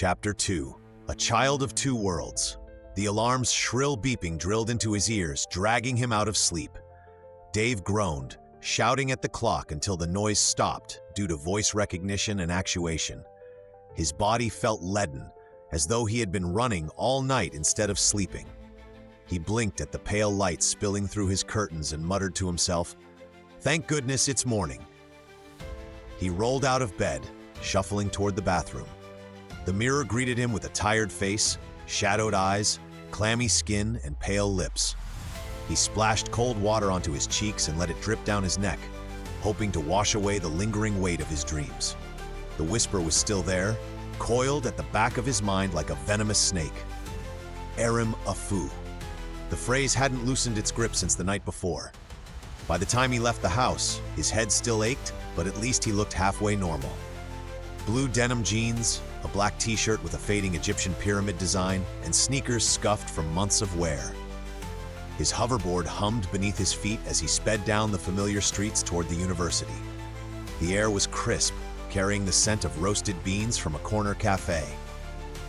Chapter 2. A Child of Two Worlds. The alarm's shrill beeping drilled into his ears, dragging him out of sleep. Dave groaned, shouting at the clock until the noise stopped due to voice recognition and actuation. His body felt leaden, as though he had been running all night instead of sleeping. He blinked at the pale light spilling through his curtains and muttered to himself, "Thank goodness it's morning." He rolled out of bed, shuffling toward the bathroom. The mirror greeted him with a tired face, shadowed eyes, clammy skin, and pale lips. He splashed cold water onto his cheeks and let it drip down his neck, hoping to wash away the lingering weight of his dreams. The whisper was still there, coiled at the back of his mind like a venomous snake. Erim Afu. The phrase hadn't loosened its grip since the night before. By the time he left the house, his head still ached, but at least he looked halfway normal. Blue denim jeans, a black t-shirt with a fading Egyptian pyramid design, and sneakers scuffed from months of wear. His hoverboard hummed beneath his feet as he sped down the familiar streets toward the university. The air was crisp, carrying the scent of roasted beans from a corner cafe.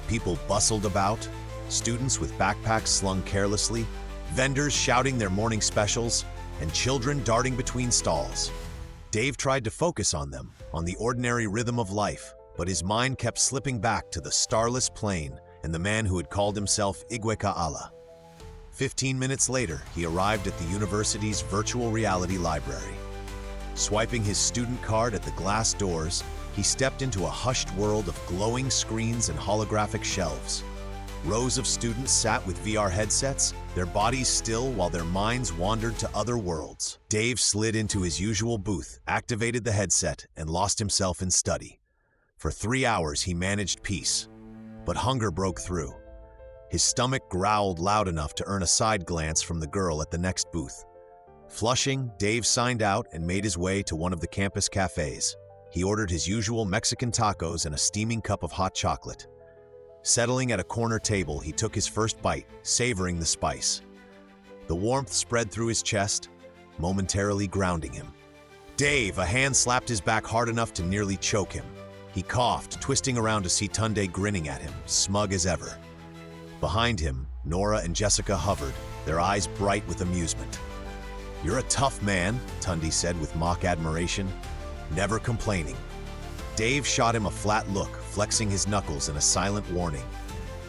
People bustled about, students with backpacks slung carelessly, vendors shouting their morning specials, and children darting between stalls. Dave tried to focus on them, on the ordinary rhythm of life, but his mind kept slipping back to the starless plain and the man who had called himself Igweka'ala. 15 minutes later, he arrived at the university's virtual reality library. Swiping his student card at the glass doors, he stepped into a hushed world of glowing screens and holographic shelves. Rows of students sat with VR headsets, their bodies still while their minds wandered to other worlds. Dave slid into his usual booth, activated the headset, and lost himself in study. For 3 hours he managed peace, but hunger broke through. His stomach growled loud enough to earn a side glance from the girl at the next booth. Flushing, Dave signed out and made his way to one of the campus cafes. He ordered his usual Mexican tacos and a steaming cup of hot chocolate. Settling at a corner table, he took his first bite, savoring the spice. The warmth spread through his chest, momentarily grounding him. Dave, a hand slapped his back hard enough to nearly choke him. He coughed, twisting around to see Tunde grinning at him, smug as ever. Behind him, Nora and Jessica hovered, their eyes bright with amusement. "You're a tough man," Tunde said with mock admiration, never complaining. Dave shot him a flat look, flexing his knuckles in a silent warning.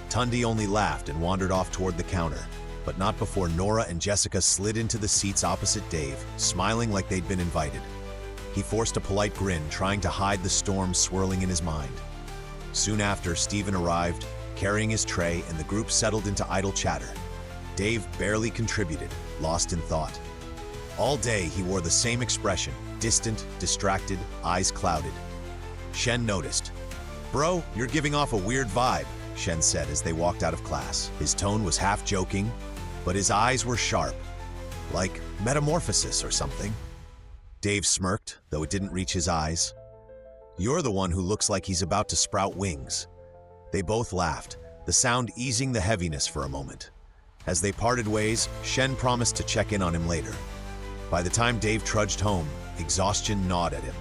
Tunde only laughed and wandered off toward the counter, but not before Nora and Jessica slid into the seats opposite Dave, smiling like they'd been invited. He forced a polite grin, trying to hide the storm swirling in his mind. Soon after, Stephen arrived, carrying his tray, and the group settled into idle chatter. Dave barely contributed, lost in thought. All day, he wore the same expression, distant, distracted, eyes clouded. Shen noticed. "Bro, you're giving off a weird vibe," Shen said as they walked out of class. His tone was half joking, but his eyes were sharp, like metamorphosis or something. Dave smirked, though it didn't reach his eyes. "You're the one who looks like he's about to sprout wings." They both laughed, the sound easing the heaviness for a moment. As they parted ways, Shen promised to check in on him later. By the time Dave trudged home, exhaustion gnawed at him.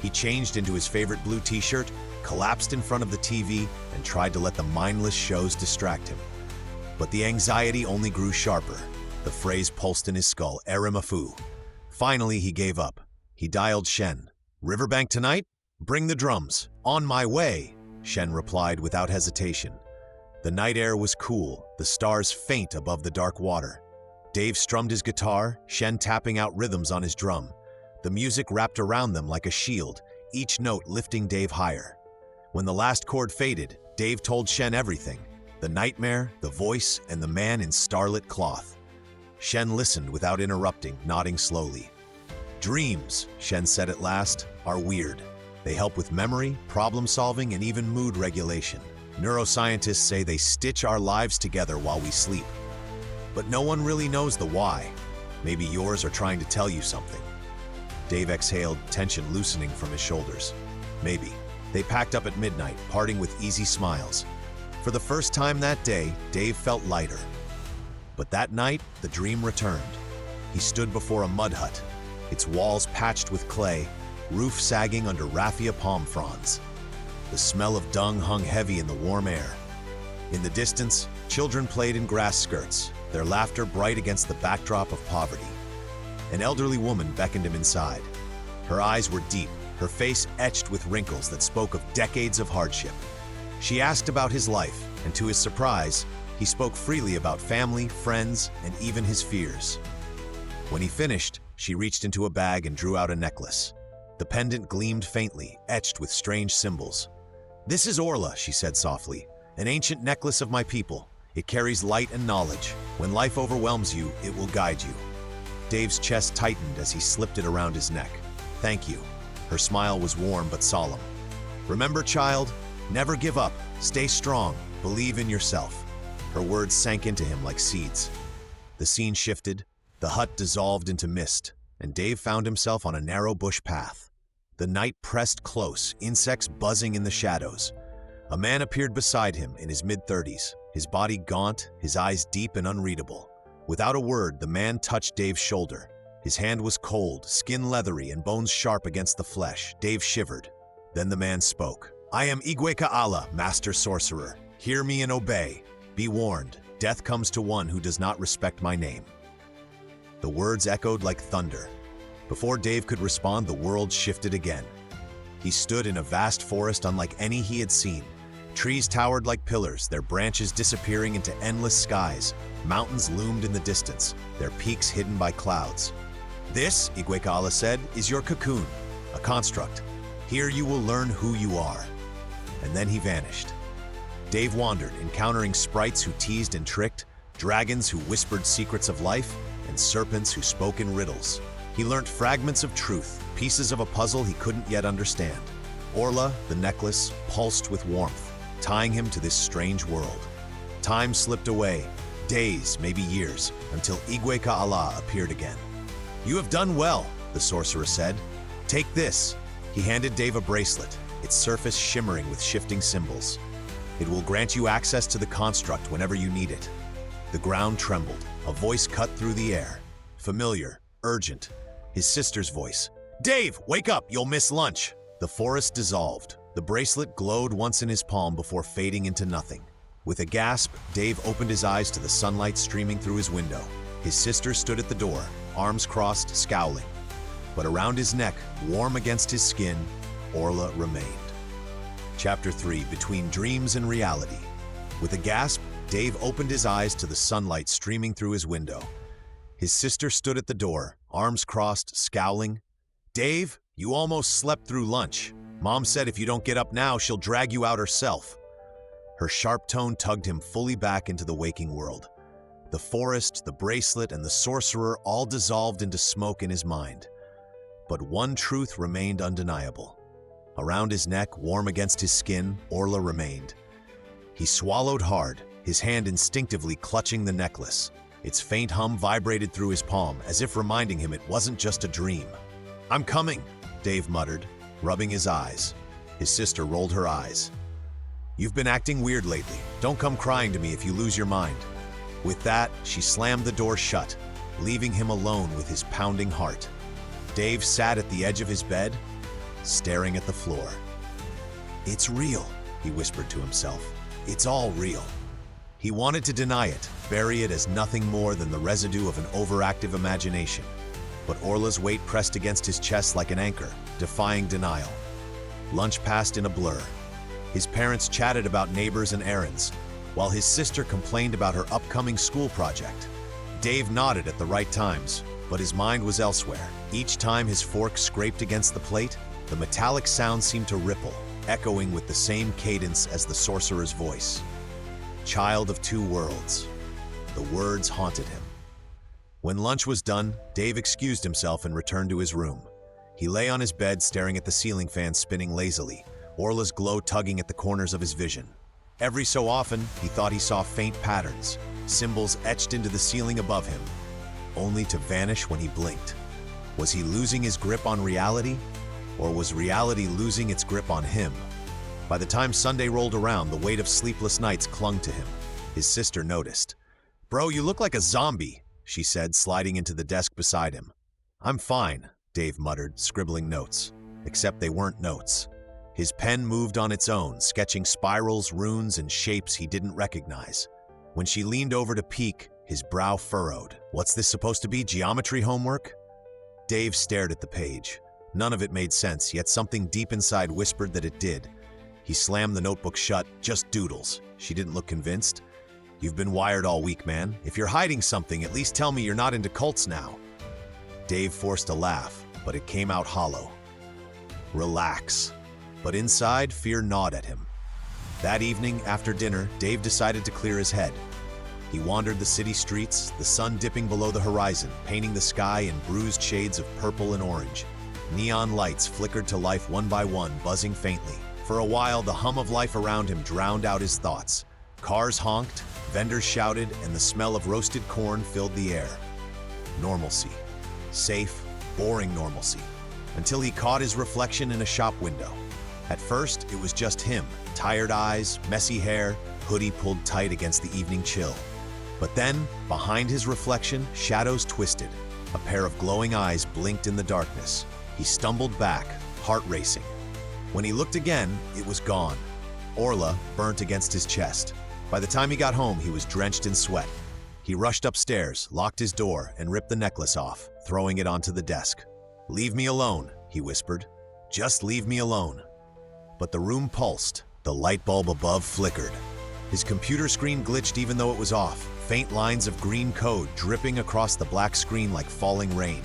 He changed into his favorite blue t-shirt, collapsed in front of the TV, and tried to let the mindless shows distract him. But the anxiety only grew sharper. The phrase pulsed in his skull, "Erim Afu." Finally, he gave up. He dialed Shen. "Riverbank tonight? Bring the drums. On my way," Shen replied without hesitation. The night air was cool, the stars faint above the dark water. Dave strummed his guitar, Shen tapping out rhythms on his drum. The music wrapped around them like a shield, each note lifting Dave higher. When the last chord faded, Dave told Shen everything: the nightmare, the voice, and the man in starlit cloth. Shen listened without interrupting, nodding slowly. "Dreams," Shen said at last, "are weird. They help with memory, problem solving, and even mood regulation. Neuroscientists say they stitch our lives together while we sleep. But no one really knows the why. Maybe yours are trying to tell you something." Dave exhaled, tension loosening from his shoulders. Maybe. They packed up at midnight, parting with easy smiles. For the first time that day, Dave felt lighter. But that night, the dream returned. He stood before a mud hut, its walls patched with clay, roof sagging under raffia palm fronds. The smell of dung hung heavy in the warm air. In the distance, children played in grass skirts, their laughter bright against the backdrop of poverty. An elderly woman beckoned him inside. Her eyes were deep, her face etched with wrinkles that spoke of decades of hardship. She asked about his life, and to his surprise, he spoke freely about family, friends, and even his fears. When he finished, she reached into a bag and drew out a necklace. The pendant gleamed faintly, etched with strange symbols. "This is Orla," she said softly, "an ancient necklace of my people. It carries light and knowledge. When life overwhelms you, it will guide you." Dave's chest tightened as he slipped it around his neck. "Thank you." Her smile was warm but solemn. "Remember, child, never give up. Stay strong. Believe in yourself." Her words sank into him like seeds. The scene shifted. The hut dissolved into mist, and Dave found himself on a narrow bush path. The night pressed close, insects buzzing in the shadows. A man appeared beside him in his mid-30s, his body gaunt, his eyes deep and unreadable. Without a word, the man touched Dave's shoulder. His hand was cold, skin leathery, and bones sharp against the flesh. Dave shivered. Then the man spoke. "I am Igwe-Ka'ala, Master Sorcerer. Hear me and obey. Be warned, death comes to one who does not respect my name." The words echoed like thunder. Before Dave could respond, the world shifted again. He stood in a vast forest unlike any he had seen. Trees towered like pillars, their branches disappearing into endless skies. Mountains loomed in the distance, their peaks hidden by clouds. "This," Igwe-Ka'ala said, "is your cocoon, a construct. Here you will learn who you are." And then he vanished. Dave wandered, encountering sprites who teased and tricked, dragons who whispered secrets of life, and serpents who spoke in riddles. He learned fragments of truth, pieces of a puzzle he couldn't yet understand. Orla, the necklace, pulsed with warmth, tying him to this strange world. Time slipped away, days, maybe years, until Igwe-Ka'ala appeared again. "You have done well," the sorcerer said. "Take this." He handed Dave a bracelet, its surface shimmering with shifting symbols. "It will grant you access to the construct whenever you need it." The ground trembled. A voice cut through the air. Familiar, urgent. His sister's voice. "Dave, wake up, you'll miss lunch." The forest dissolved. The bracelet glowed once in his palm before fading into nothing. With a gasp, Dave opened his eyes to the sunlight streaming through his window. His sister stood at the door, arms crossed, scowling. But around his neck, warm against his skin, Orla remained. Chapter 3, Between Dreams and Reality. With a gasp, Dave opened his eyes to the sunlight streaming through his window. His sister stood at the door, arms crossed, scowling. "Dave, you almost slept through lunch. Mom said if you don't get up now, she'll drag you out herself." Her sharp tone tugged him fully back into the waking world. The forest, the bracelet, and the sorcerer all dissolved into smoke in his mind. But one truth remained undeniable. Around his neck, warm against his skin, Orla remained. He swallowed hard, his hand instinctively clutching the necklace. Its faint hum vibrated through his palm, as if reminding him it wasn't just a dream. "I'm coming," Dave muttered, rubbing his eyes. His sister rolled her eyes. "You've been acting weird lately. Don't come crying to me if you lose your mind." With that, she slammed the door shut, leaving him alone with his pounding heart. Dave sat at the edge of his bed, staring at the floor. "It's real," he whispered to himself. "It's all real." He wanted to deny it, bury it as nothing more than the residue of an overactive imagination. But Orla's weight pressed against his chest like an anchor, defying denial. Lunch passed in a blur. His parents chatted about neighbors and errands, while his sister complained about her upcoming school project. Dave nodded at the right times, but his mind was elsewhere. Each time his fork scraped against the plate, the metallic sound seemed to ripple, echoing with the same cadence as the sorcerer's voice. "Child of two worlds." The words haunted him. When lunch was done, Dave excused himself and returned to his room. He lay on his bed staring at the ceiling fan spinning lazily, Orla's glow tugging at the corners of his vision. Every so often, he thought he saw faint patterns, symbols etched into the ceiling above him, only to vanish when he blinked. Was he losing his grip on reality? Or was reality losing its grip on him? By the time Sunday rolled around, the weight of sleepless nights clung to him. His sister noticed. "Bro, you look like a zombie," she said, sliding into the desk beside him. "I'm fine," Dave muttered, scribbling notes. Except they weren't notes. His pen moved on its own, sketching spirals, runes, and shapes he didn't recognize. When she leaned over to peek, his brow furrowed. What's this supposed to be, geometry homework? Dave stared at the page. None of it made sense, yet something deep inside whispered that it did. He slammed the notebook shut. Just doodles. She didn't look convinced. You've been wired all week, man. If you're hiding something, at least tell me you're not into cults now. Dave forced a laugh, but it came out hollow. Relax. But inside, fear gnawed at him. That evening, after dinner, Dave decided to clear his head. He wandered the city streets, the sun dipping below the horizon, painting the sky in bruised shades of purple and orange. Neon lights flickered to life one by one, buzzing faintly. For a while, the hum of life around him drowned out his thoughts. Cars honked, vendors shouted, and the smell of roasted corn filled the air. Normalcy. Safe, boring normalcy. Until he caught his reflection in a shop window. At first, it was just him. Tired eyes, messy hair, hoodie pulled tight against the evening chill. But then, behind his reflection, shadows twisted. A pair of glowing eyes blinked in the darkness. He stumbled back, heart racing. When he looked again, it was gone. Orla burnt against his chest. By the time he got home, he was drenched in sweat. He rushed upstairs, locked his door, and ripped the necklace off, throwing it onto the desk. "Leave me alone," he whispered. "Just leave me alone." But the room pulsed. The light bulb above flickered. His computer screen glitched even though it was off, faint lines of green code dripping across the black screen like falling rain.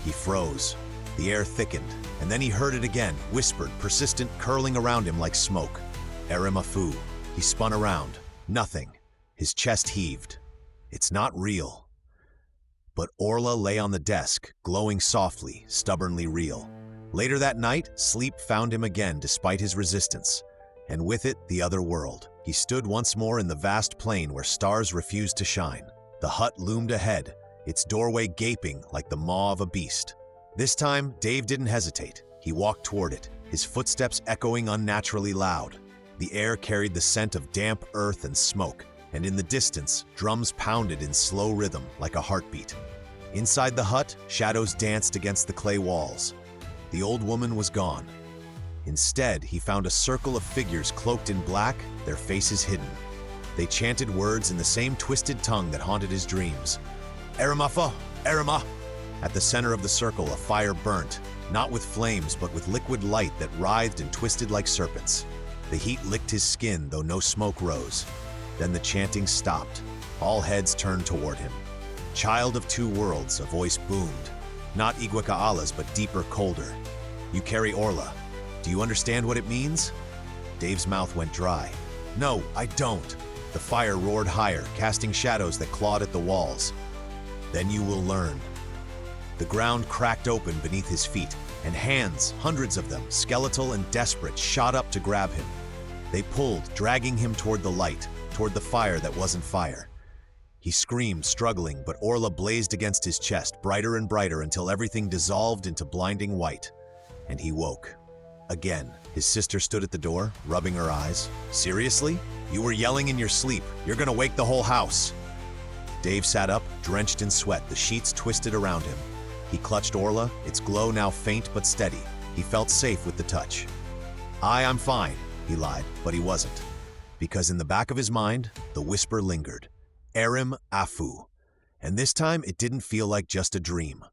He froze. The air thickened, and then he heard it again, whispered, persistent, curling around him like smoke. Erimafu. He spun around. Nothing. His chest heaved. It's not real. But Orla lay on the desk, glowing softly, stubbornly real. Later that night, sleep found him again despite his resistance. And with it, the other world. He stood once more in the vast plain where stars refused to shine. The hut loomed ahead, its doorway gaping like the maw of a beast. This time, Dave didn't hesitate. He walked toward it, his footsteps echoing unnaturally loud. The air carried the scent of damp earth and smoke, and in the distance, drums pounded in slow rhythm like a heartbeat. Inside the hut, shadows danced against the clay walls. The old woman was gone. Instead, he found a circle of figures cloaked in black, their faces hidden. They chanted words in the same twisted tongue that haunted his dreams. "Erimafa! Erima!" At the center of the circle, a fire burnt, not with flames, but with liquid light that writhed and twisted like serpents. The heat licked his skin, though no smoke rose. Then the chanting stopped. All heads turned toward him. "Child of two worlds," a voice boomed. Not Iguacala's, but deeper, colder. "You carry Orla. Do you understand what it means?" Dave's mouth went dry. "No, I don't." The fire roared higher, casting shadows that clawed at the walls. "Then you will learn." The ground cracked open beneath his feet, and hands, hundreds of them, skeletal and desperate, shot up to grab him. They pulled, dragging him toward the light, toward the fire that wasn't fire. He screamed, struggling, but Orla blazed against his chest, brighter and brighter until everything dissolved into blinding white. And he woke. Again, his sister stood at the door, rubbing her eyes. "Seriously? You were yelling in your sleep. You're gonna wake the whole house." Dave sat up, drenched in sweat, the sheets twisted around him. He clutched Orla, its glow now faint but steady. He felt safe with the touch. I'm fine," he lied, but he wasn't. Because in the back of his mind, the whisper lingered. Erim Afu. And this time, it didn't feel like just a dream.